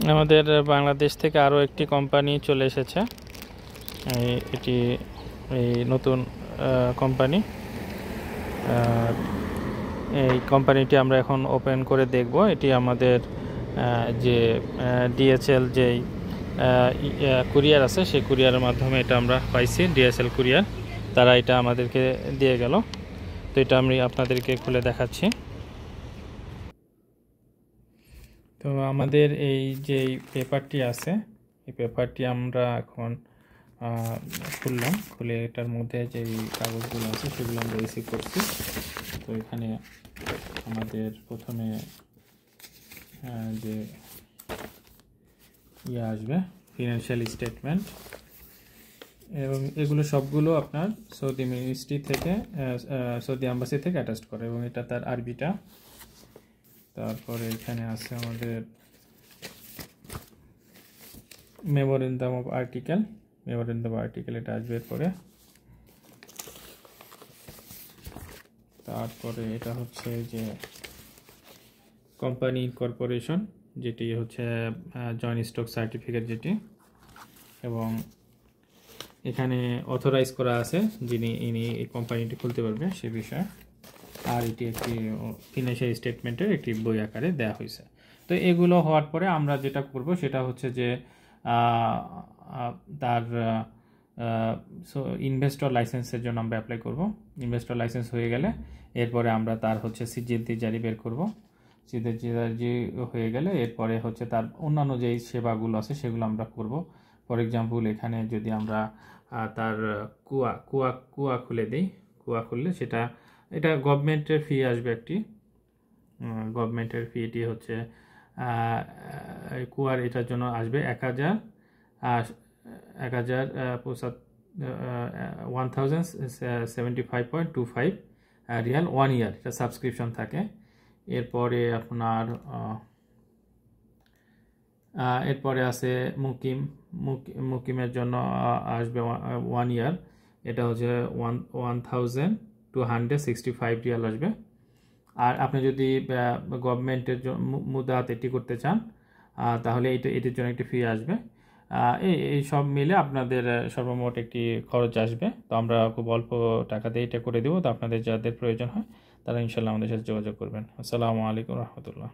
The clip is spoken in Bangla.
আমাদের বাংলাদেশ থেকে আরও একটি কোম্পানি চলে এসেছে। এটি এই নতুন কোম্পানি। এই কোম্পানিটি আমরা এখন ওপেন করে দেখব। এটি আমাদের যে ডিএচএল যেই কুরিয়ার আছে সেই কুরিয়ারের মাধ্যমে এটা আমরা পাইছি। ডিএচএল কুরিয়ার তারা এটা আমাদেরকে দিয়ে গেল। তো এটা আমি আপনাদেরকে খুলে দেখাচ্ছি। তো আমাদের এই যে পেপারটি আছে, এই পেপারটি আমরা এখন খুললাম। খুলে এটার মধ্যে যে কাগজগুলো আছে সেগুলো আমরা রিসিভ করছি। তো এখানে আমাদের প্রথমে যে আসবে ফিনান্সিয়াল স্টেটমেন্ট, এবং এগুলো সবগুলো আপনার সৌদি মিনিস্ট্রি থেকে সৌদি অ্যাম্বাসি থেকে অ্যাটাচ করে, এবং এটা তার আরবিটা। তারপরে এখানে আছে আমাদের মেমোরেন্ডাম অফ আর্টিকেল। এটা আসবে পরে। তারপরে এটা হচ্ছে যে কোম্পানি কর্পোরেশন, যেটি হচ্ছে জয়েন্ট স্টক সার্টিফিকেট যেটি, এবং এখানে অথরাইজ করা আছে ইনি এই কোম্পানিটি খুলতে পারবে সে বিষয়ে। আর এটি একটি ফিনান্সিয়াল স্টেটমেন্টের একটি বই আকারে দেওয়া হয়েছে। তো এগুলো হওয়ার পরে আমরা যেটা করব সেটা হচ্ছে যে তার ইনভেস্টর লাইসেন্সের জন্য আমরা অ্যাপ্লাই করব। ইনভেস্টর লাইসেন্স হয়ে গেলে এরপরে আমরা তার হচ্ছে সিজিএলটি জারি বের করব। সিজিএলটি জারি হয়ে গেলে এরপরে হচ্ছে তার অন্যান্য যেই সেবাগুলো আছে সেগুলো আমরা করব। ফর এক্সাম্পল এখানে যদি আমরা তার কুয়া খুলে দিই, কুয়া খুললে এটা গভর্নমেন্টের ফি আসবে একটি। গভর্নমেন্টের ফিটি হচ্ছে কুয়ার এটার জন্য আসবে 1075.25 রিয়াল 1 ইয়ার, এটা সাবস্ক্রিপশন থাকে। এরপরে আছে মুকিমের জন্য আসবে 1 ইয়ার, এটা হচ্ছে 1265 রিয়াল আসবে। আর আপনি যদি গভর্নমেন্টের মুদাত এটি করতে চান তাহলে এটির জন্য একটি ফি আসবে। এই সব মিলে আপনাদের সর্বমোট একটি খরচ আসবে। তো আমরা খুব অল্প টাকা দিয়ে এটা করে দেবো। তো আপনাদের যাদের প্রয়োজন হয় তারা ইনশাল্লাহ আমাদের সাথে যোগাযোগ করবেন। আসসালামু আলাইকুম রহমতুল্লাহ।